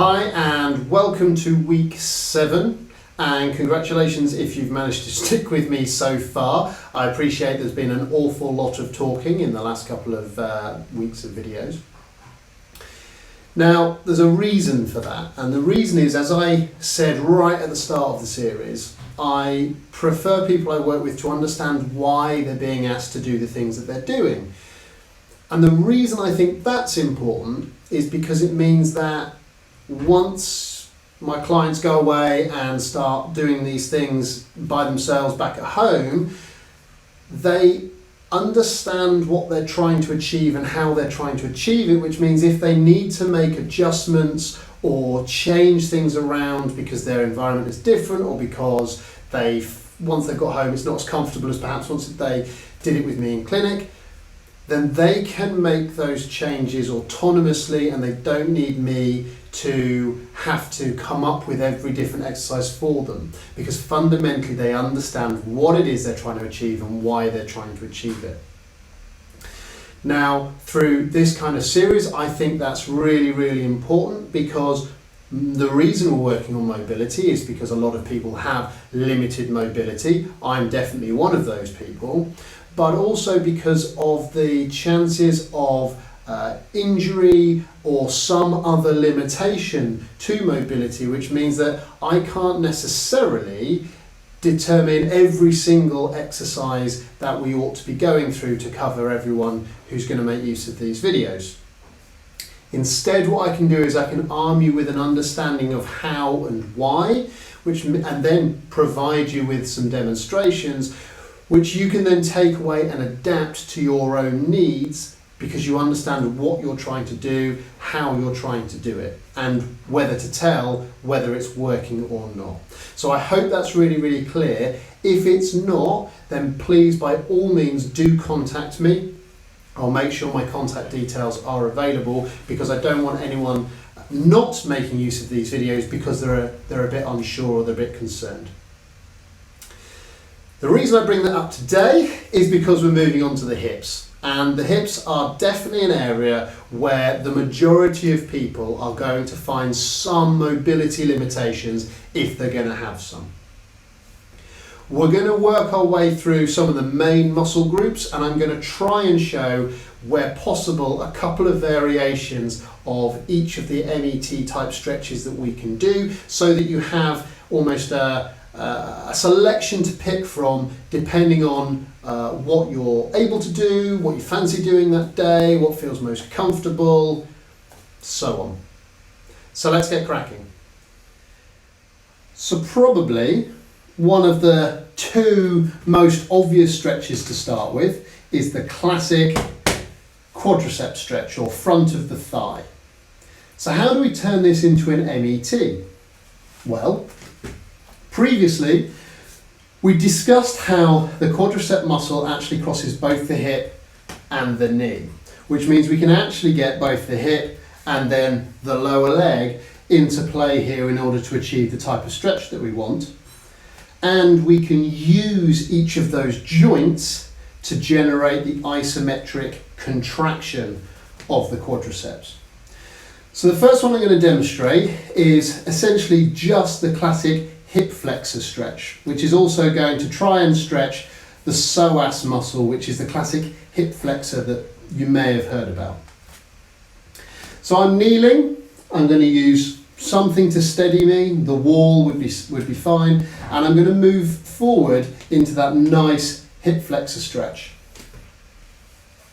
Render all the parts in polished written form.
Hi and welcome to week 7, and congratulations if you've managed to stick with me so far. I appreciate there's been an awful lot of talking in the last couple of weeks of videos. Now there's a reason for that, and the reason is, as I said right at the start of the series, I prefer people I work with to understand why they're being asked to do the things that they're doing. And the reason I think that's important is because it means that once my clients go away and start doing these things by themselves back at home, they understand what they're trying to achieve and how they're trying to achieve it, which means if they need to make adjustments or change things around because their environment is different, or because once they've got home it's not as comfortable as perhaps once they did it with me in clinic, then they can make those changes autonomously and they don't need me to have to come up with every different exercise for them, because fundamentally they understand what it is they're trying to achieve and why they're trying to achieve it. Now, through this kind of series, I think that's really, really important, because the reason we're working on mobility is because a lot of people have limited mobility. I'm definitely one of those people, but also because of the chances of injury or some other limitation to mobility, which means that I can't necessarily determine every single exercise that we ought to be going through to cover everyone who's going to make use of these videos. Instead, what I can do is I can arm you with an understanding of how and why, and then provide you with some demonstrations which you can then take away and adapt to your own needs, because you understand what you're trying to do, how you're trying to do it, and whether to tell whether it's working or not. So I hope that's really, really clear. If it's not, then please by all means do contact me. I'll make sure my contact details are available, because I don't want anyone not making use of these videos because they're a bit unsure or they're a bit concerned. The reason I bring that up today is because we're moving on to the hips. And the hips are definitely an area where the majority of people are going to find some mobility limitations if they're going to have some. We're going to work our way through some of the main muscle groups, and I'm going to try and show, where possible, a couple of variations of each of the MET type stretches that we can do, so that you have almost a selection to pick from depending on what you're able to do, what you fancy doing that day, what feels most comfortable, so on. So let's get cracking. So probably one of the two most obvious stretches to start with is the classic quadricep stretch, or front of the thigh. So how do we turn this into an MET? Well, previously, we discussed how the quadricep muscle actually crosses both the hip and the knee, which means we can actually get both the hip and then the lower leg into play here in order to achieve the type of stretch that we want. And we can use each of those joints to generate the isometric contraction of the quadriceps. So the first one I'm going to demonstrate is essentially just the classic hip flexor stretch, which is also going to try and stretch the psoas muscle, which is the classic hip flexor that you may have heard about. So I'm kneeling. I'm going to use something to steady me. The wall would be fine, and I'm going to move forward into that nice hip flexor stretch.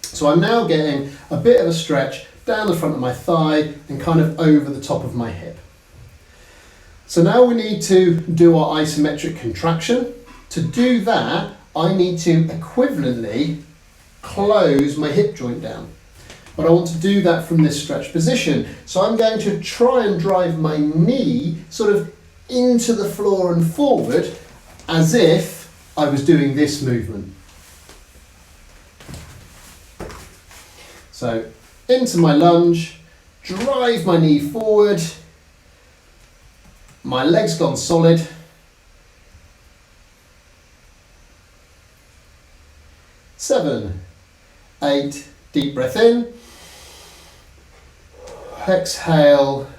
So I'm now getting a bit of a stretch down the front of my thigh and kind of over the top of my hip. So now we need to do our isometric contraction. To do that, I need to equivalently close my hip joint down. But I want to do that from this stretch position. So I'm going to try and drive my knee sort of into the floor and forward, as if I was doing this movement. So into my lunge, drive my knee forward, my leg's gone solid, seven, 8, deep breath in, exhale,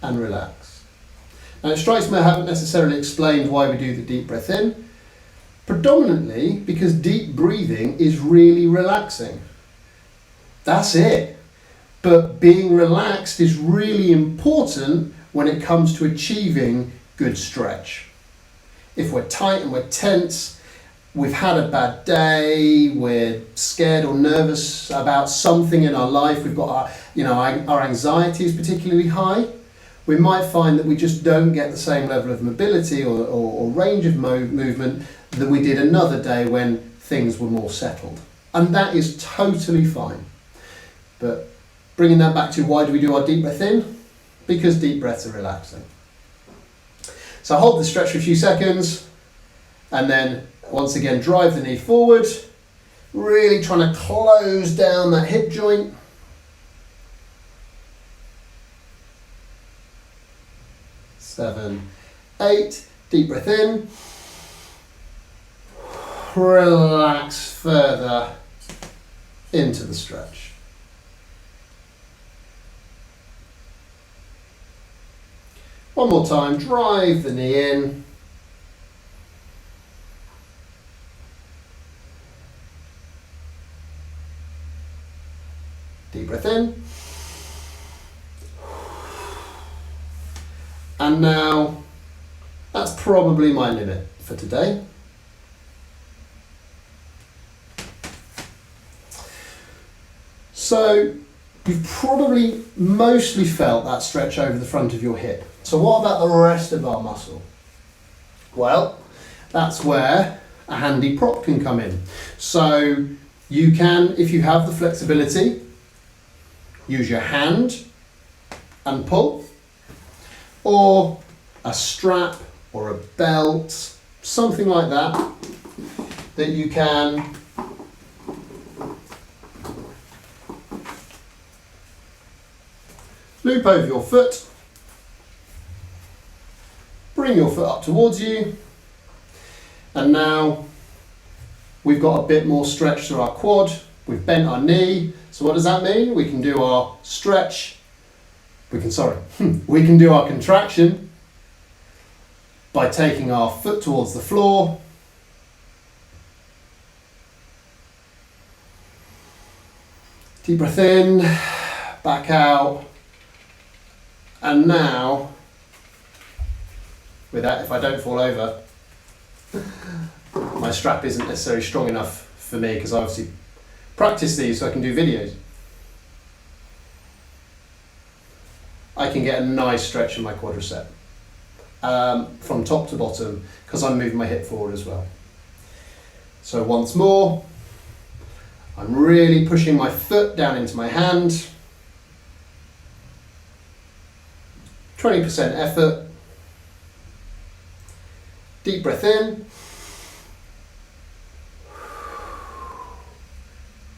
and relax. Now it strikes me I haven't necessarily explained why we do the deep breath in, predominantly because deep breathing is really relaxing. That's it. But being relaxed is really important when it comes to achieving good stretch. If we're tight and we're tense, we've had a bad day, we're scared or nervous about something in our life, we've got our anxiety is particularly high, we might find that we just don't get the same level of mobility or range of movement that we did another day when things were more settled. And that is totally fine. But bringing that back to why do we do our deep breath in? Because deep breaths are relaxing. So hold the stretch for a few seconds and then once again drive the knee forward, really trying to close down that hip joint. Seven, 8, deep breath in. Relax further into the stretch. One more time, drive the knee in. Deep breath in. And now, that's probably my limit for today. So, you've probably mostly felt that stretch over the front of your hip. So what about the rest of our muscle? Well, that's where a handy prop can come in. So you can, if you have the flexibility, use your hand and pull, or a strap or a belt, something like that, that you can loop over your foot, bring your foot up towards you, and now we've got a bit more stretch through our quad, we've bent our knee, so what does that mean? We can do our stretch, we can do our contraction by taking our foot towards the floor, deep breath in, back out, and now, with that, if I don't fall over, my strap isn't necessarily strong enough for me because I obviously practice these so I can do videos. I can get a nice stretch in my quadricep from top to bottom because I'm moving my hip forward as well. So once more, I'm really pushing my foot down into my hand. 20% effort. Deep breath in.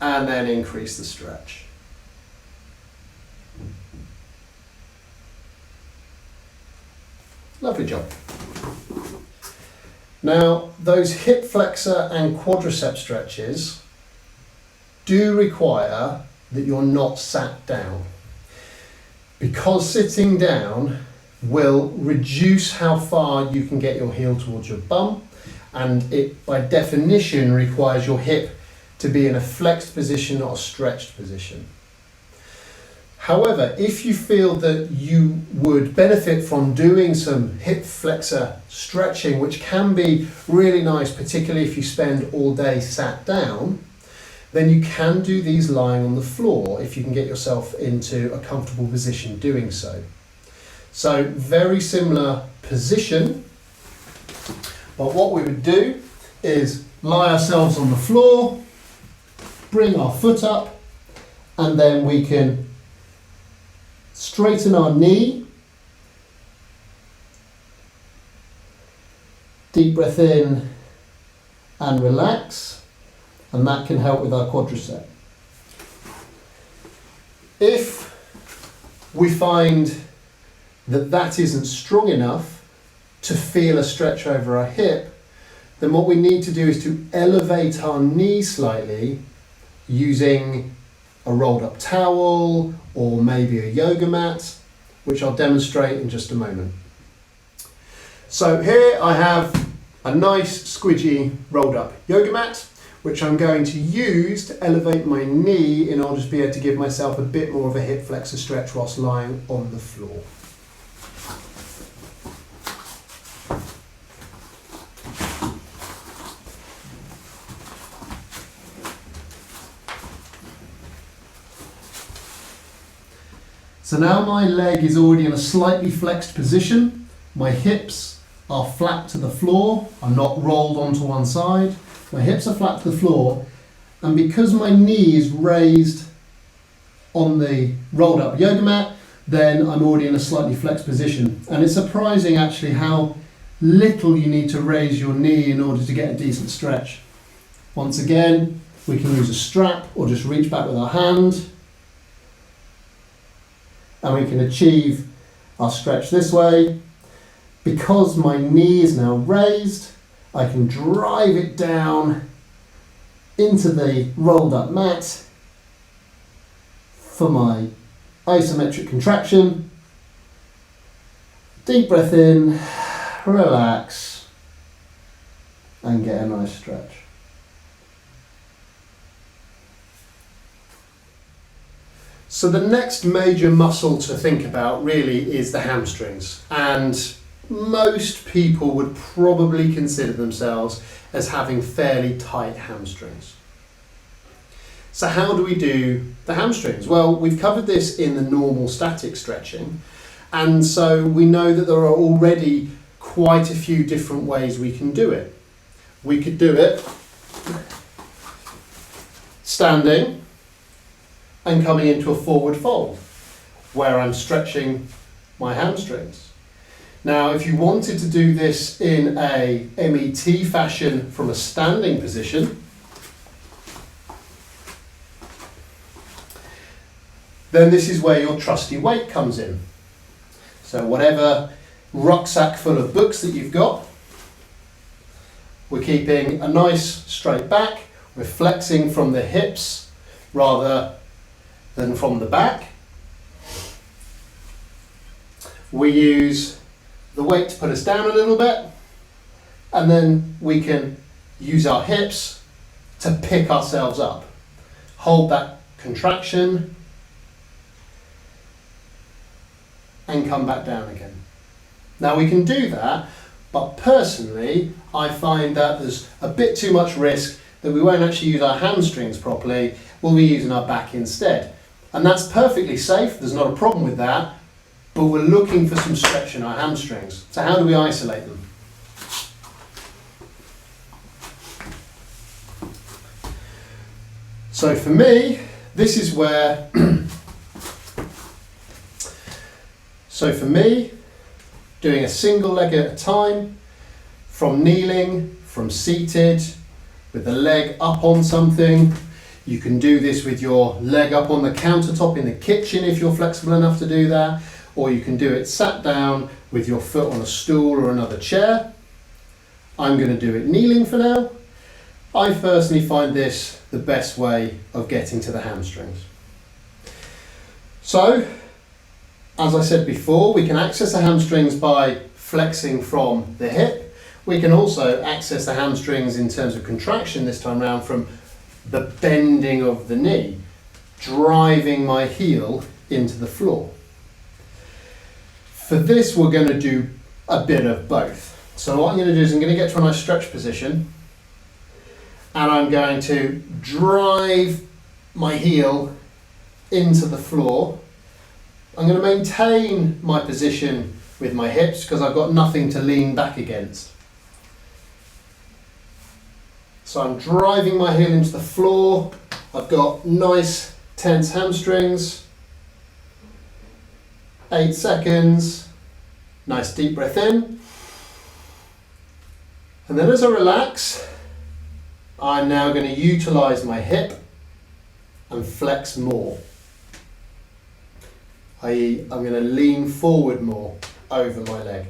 And then increase the stretch. Lovely job. Now, those hip flexor and quadricep stretches do require that you're not sat down, because sitting down will reduce how far you can get your heel towards your bum, and it by definition requires your hip to be in a flexed position, not a stretched position. However, if you feel that you would benefit from doing some hip flexor stretching, which can be really nice, particularly if you spend all day sat down, then you can do these lying on the floor if you can get yourself into a comfortable position doing so. So very similar position, but what we would do is lie ourselves on the floor, bring our foot up, and then we can straighten our knee, deep breath in and relax, and that can help with our quadricep. If we find that that isn't strong enough to feel a stretch over our hip, then what we need to do is to elevate our knee slightly using a rolled up towel or maybe a yoga mat. which I'll demonstrate in just a moment. So here I have a nice squidgy rolled up yoga mat, which I'm going to use to elevate my knee in order to be able to give myself a bit more of a hip flexor stretch whilst lying on the floor. So now my leg is already in a slightly flexed position. My hips are flat to the floor. I'm not rolled onto one side. My hips are flat to the floor. And because my knee is raised on the rolled up yoga mat, then I'm already in a slightly flexed position. And it's surprising actually how little you need to raise your knee in order to get a decent stretch. Once again, we can use a strap or just reach back with our hand. And we can achieve our stretch this way. Because my knee is now raised, I can drive it down into the rolled up mat for my isometric contraction. Deep breath in, relax, and get a nice stretch. So the next major muscle to think about really is the hamstrings, and most people would probably consider themselves as having fairly tight hamstrings. So how do we do the hamstrings? Well, we've covered this in the normal static stretching, and so we know that there are already quite a few different ways we can do it. We could do it standing and coming into a forward fold, where I'm stretching my hamstrings. Now, if you wanted to do this in a MET fashion from a standing position, then this is where your trusty weight comes in. So whatever rucksack full of books that you've got, we're keeping a nice straight back, we're flexing from the hips rather than from the back. We use the weight to put us down a little bit, and then we can use our hips to pick ourselves up. Hold that contraction and come back down again. Now we can do that, but personally I find that there's a bit too much risk that we won't actually use our hamstrings properly, we'll be using our back instead. And that's perfectly safe, there's not a problem with that, but we're looking for some stretch in our hamstrings. So how do we isolate them? So for me, this is where, doing a single leg at a time, from kneeling, from seated, with the leg up on something. You can do this with your leg up on the countertop in the kitchen if you're flexible enough to do that, or you can do it sat down with your foot on a stool or another chair. I'm going to do it kneeling for now. I personally find this the best way of getting to the hamstrings. So, as I said before, we can access the hamstrings by flexing from the hip. We can also access the hamstrings in terms of contraction this time round from the bending of the knee, driving my heel into the floor. For this, we're going to do a bit of both. So what I'm going to do is I'm going to get to a nice stretch position, and I'm going to drive my heel into the floor. I'm going to maintain my position with my hips because I've got nothing to lean back against. So I'm driving my heel into the floor. I've got nice tense hamstrings. 8 seconds. Nice deep breath in. And then as I relax, I'm now going to utilize my hip and flex more. i.e. I'm going to lean forward more over my leg.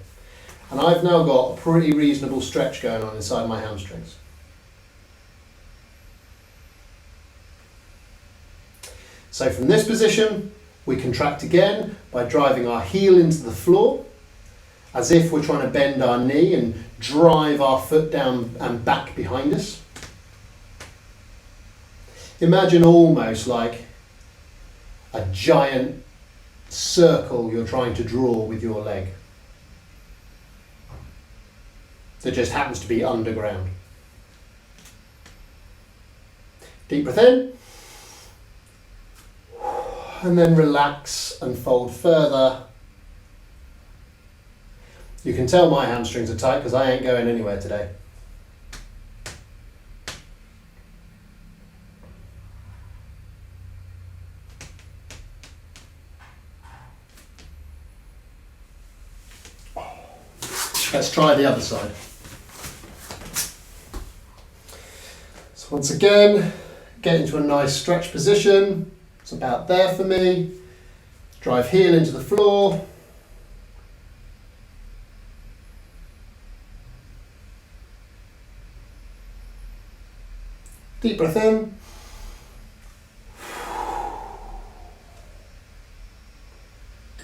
And I've now got a pretty reasonable stretch going on inside my hamstrings. So from this position, We contract again by driving our heel into the floor, as if we're trying to bend our knee and drive our foot down and back behind us. Imagine almost like a giant circle you're trying to draw with your leg that just happens to be underground. Deep breath in, and then relax and fold further. You can tell my hamstrings are tight because I ain't going anywhere today. Let's try the other side. So once again, get into a nice stretch position. It's about there for me. Drive heel into the floor. Deep breath in.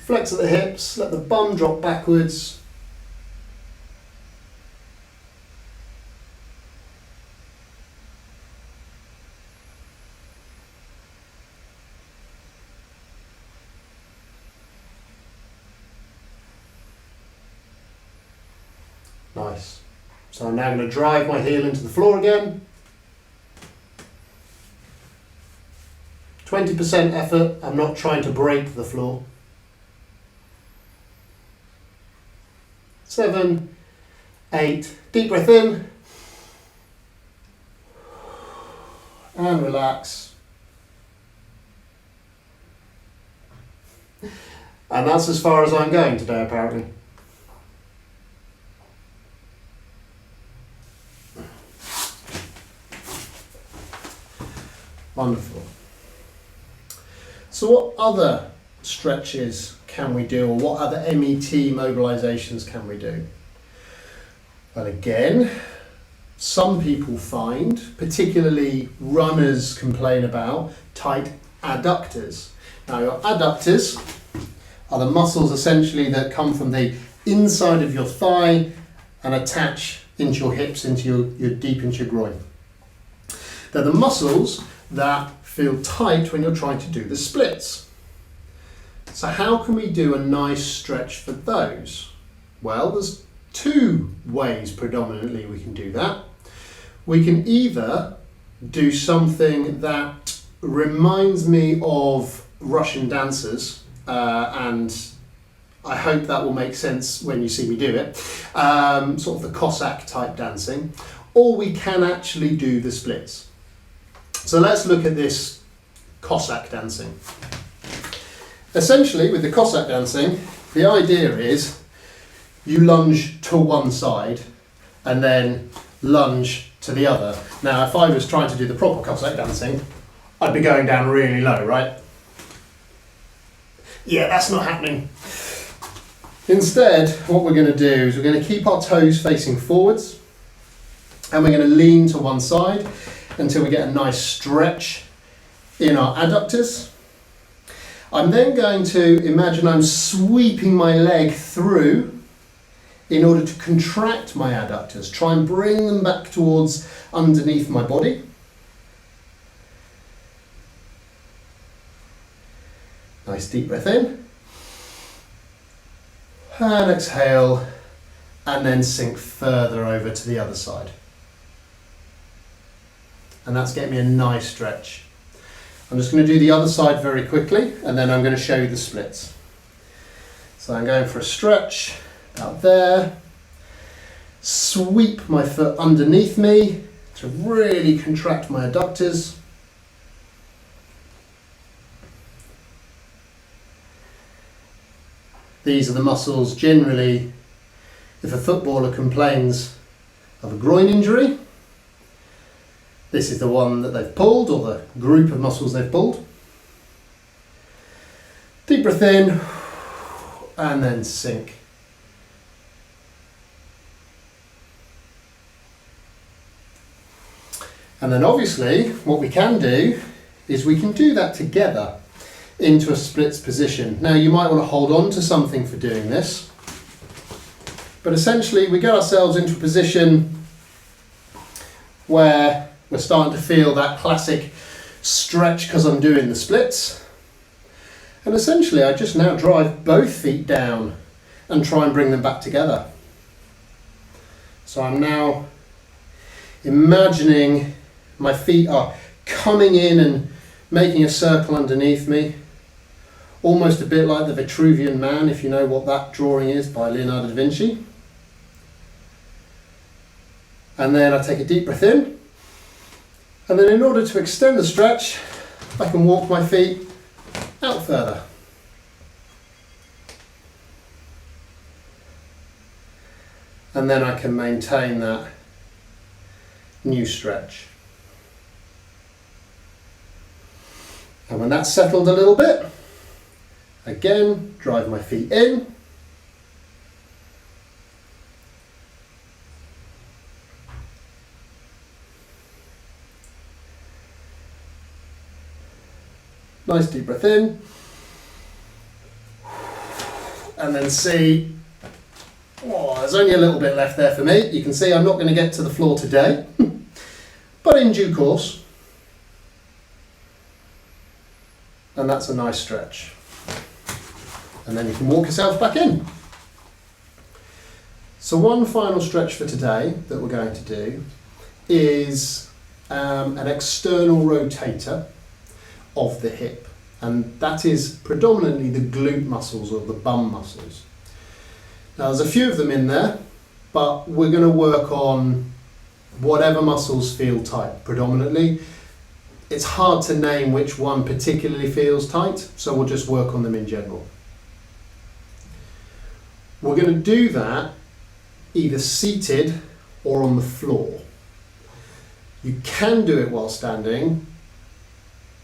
Flex at the hips, let the bum drop backwards. Nice. So I'm now going to drive my heel into the floor again. 20% effort, I'm not trying to break the floor. 7, 8, deep breath in. And relax. And that's as far as I'm going today, apparently. Wonderful. So what other stretches can we do, or what other MET mobilisations can we do? Well, again, some people find, particularly runners, complain about tight adductors. Now, your adductors are the muscles essentially that come from the inside of your thigh and attach into your hips, into your deep into your groin. They're the muscles that feel tight when you're trying to do the splits. So how can we do a nice stretch for those? Well, there's two ways predominantly we can do that. We can either do something that reminds me of Russian dancers, and I hope that will make sense when you see me do it, sort of the Cossack type dancing, or we can actually do the splits. So let's look at this Cossack dancing. Essentially, with the Cossack dancing, the idea is you lunge to one side and then lunge to the other. Now, if I was trying to do the proper Cossack dancing, I'd be going down really low, right? Yeah, that's not happening. Instead, what we're going to do is we're going to keep our toes facing forwards, and we're going to lean to one side until we get a nice stretch in our adductors. I'm then going to imagine I'm sweeping my leg through in order to contract my adductors, try and bring them back towards underneath my body. Nice deep breath in. And exhale, and then sink further over to the other side. And that's getting me a nice stretch. I'm just going to do the other side very quickly, and then I'm going to show you the splits. So I'm going for a stretch out there. Sweep my foot underneath me to really contract my adductors. These are the muscles generally, if a footballer complains of a groin injury, this is the one that they've pulled, or the group of muscles they've pulled. Deep breath in, and then sink. And then obviously, what we can do is we can do that together. into a splits position. Now you might want to hold on to something for doing this, but essentially we get ourselves into a position where we're starting to feel that classic stretch because I'm doing the splits. And essentially I just now drive both feet down and try and bring them back together. So I'm now imagining my feet are coming in and making a circle underneath me, almost a bit like the Vitruvian Man, if you know what that drawing is by Leonardo da Vinci. And then I take a deep breath in, and then in order to extend the stretch, I can walk my feet out further. And then I can maintain that new stretch. And when that's settled a little bit, again, drive my feet in. Nice deep breath in. And then see, oh, there's only a little bit left there for me. You can see I'm not going to get to the floor today, but in due course. And that's a nice stretch. And then you can walk yourself back in. So one final stretch for today that we're going to do is an external rotator of the hip. And that is predominantly the glute muscles or the bum muscles. Now there's a few of them in there, but we're going to work on whatever muscles feel tight predominantly. It's hard to name which one particularly feels tight, so we'll just work on them in general. We're going to do that either seated or on the floor. You can do it while standing,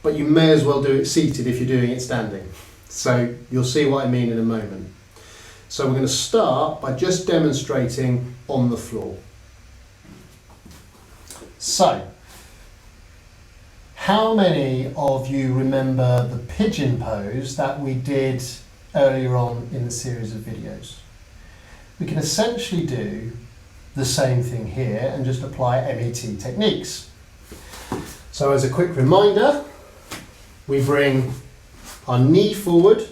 but you may as well do it seated if you're doing it standing. So you'll see what I mean in a moment. So we're going to start by just demonstrating on the floor. So, how many of you remember the pigeon pose that we did earlier on in the series of videos? We can essentially do the same thing here and just apply MET techniques. So as a quick reminder, we bring our knee forward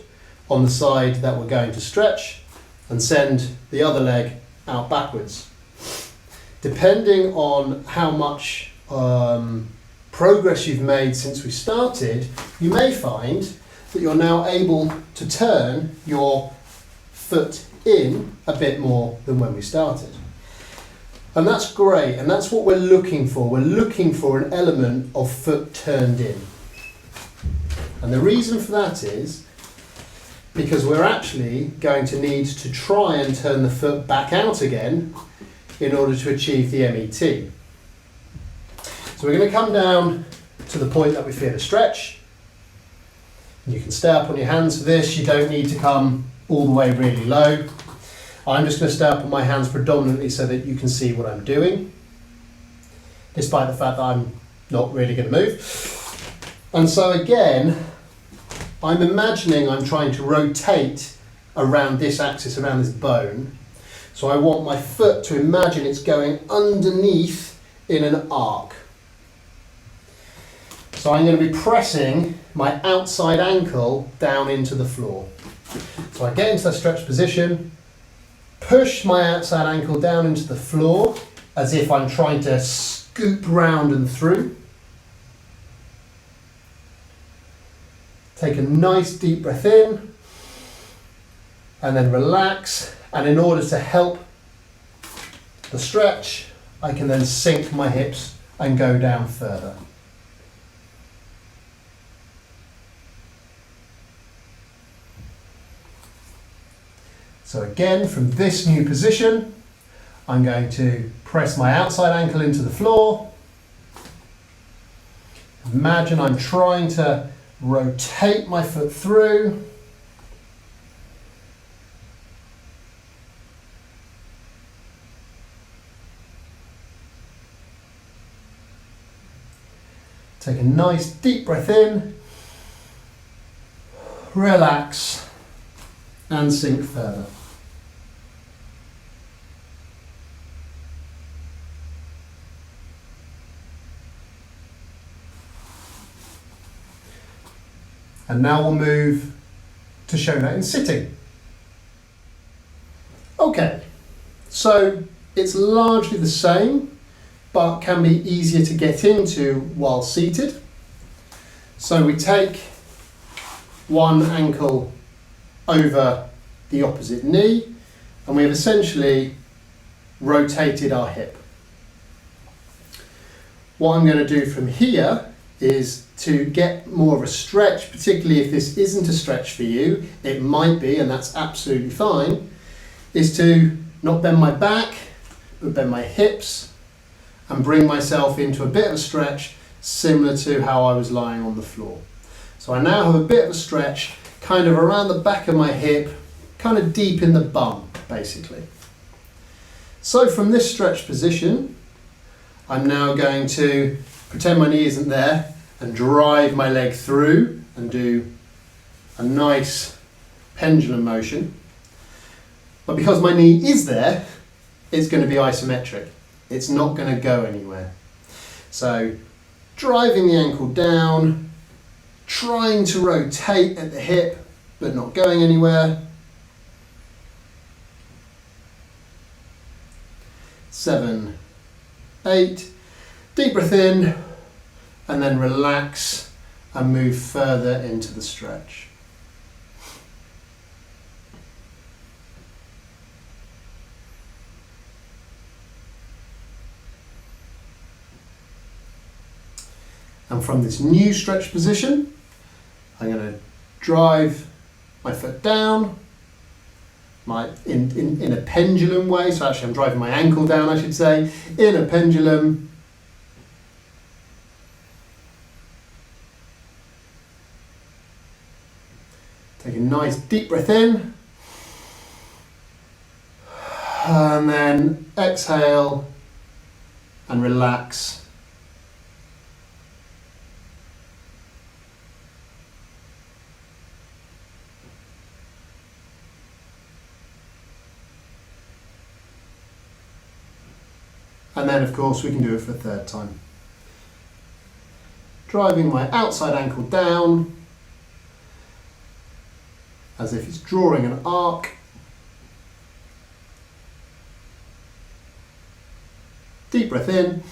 on the side that we're going to stretch and send the other leg out backwards. Depending on how much progress you've made since we started, you may find that you're now able to turn your foot in a bit more than when we started. And that's great, and that's what we're looking for. We're looking for an element of foot turned in. And the reason for that is because we're actually going to need to try and turn the foot back out again in order to achieve the MET. So we're going to come down to the point that we feel a stretch. You can stay up on your hands for this. You don't need to come all the way really low. I'm just going to stay up on my hands predominantly so that you can see what I'm doing, despite the fact that I'm not really going to move. And so again, I'm imagining I'm trying to rotate around this axis, around this bone. So I want my foot to imagine it's going underneath in an arc. So I'm going to be pressing my outside ankle down into the floor. So I get into that stretch position, push my outside ankle down into the floor as if I'm trying to scoop round and through. Take a nice deep breath in and then relax. And in order to help the stretch, I can then sink my hips and go down further. So again, from this new position, I'm going to press my outside ankle into the floor. Imagine I'm trying to rotate my foot through. Take a nice deep breath in. relax, and sink further. And now we'll move to show that in sitting. Okay, so it's largely the same, but can be easier to get into while seated. So we take one ankle over the opposite knee, and we have essentially rotated our hip. What I'm going to do from here is to get more of a stretch, particularly if this isn't a stretch for you, it might be, and that's absolutely fine, is to not bend my back, but bend my hips and bring myself into a bit of a stretch similar to how I was lying on the floor. So I now have a bit of a stretch kind of around the back of my hip, kind of deep in the bum, basically. So from this stretch position, I'm now going to pretend my knee isn't there and drive my leg through and do a nice pendulum motion. But because my knee is there, it's going to be isometric. It's not going to go anywhere. So driving the ankle down, trying to rotate at the hip, but not going anywhere. 7, 8, deep breath in, and then relax and move further into the stretch. And from this new stretch position, I'm going to drive my foot down in a pendulum way. So actually I'm driving my ankle down, I should say, in a pendulum. Take a nice deep breath in. And then exhale and relax. And then, of course, we can do it for a third time. Driving my outside ankle down, as if it's drawing an arc. Deep breath in.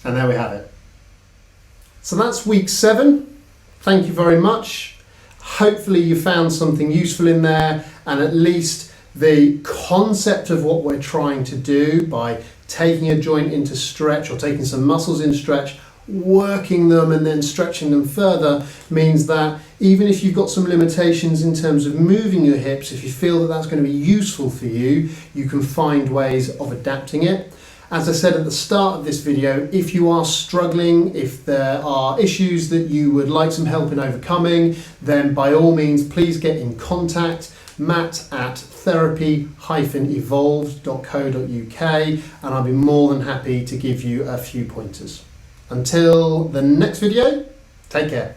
And there we have it. So that's week 7. Thank you very much. Hopefully you found something useful in there, and at least the concept of what we're trying to do by taking a joint into stretch or taking some muscles in stretch, working them and then stretching them further means that even if you've got some limitations in terms of moving your hips, if you feel that that's going to be useful for you, you can find ways of adapting it. As I said at the start of this video, if you are struggling, if there are issues that you would like some help in overcoming, then by all means, please get in contact. matt@therapy-evolved.co.uk, and I'll be more than happy to give you a few pointers. Until the next video, take care.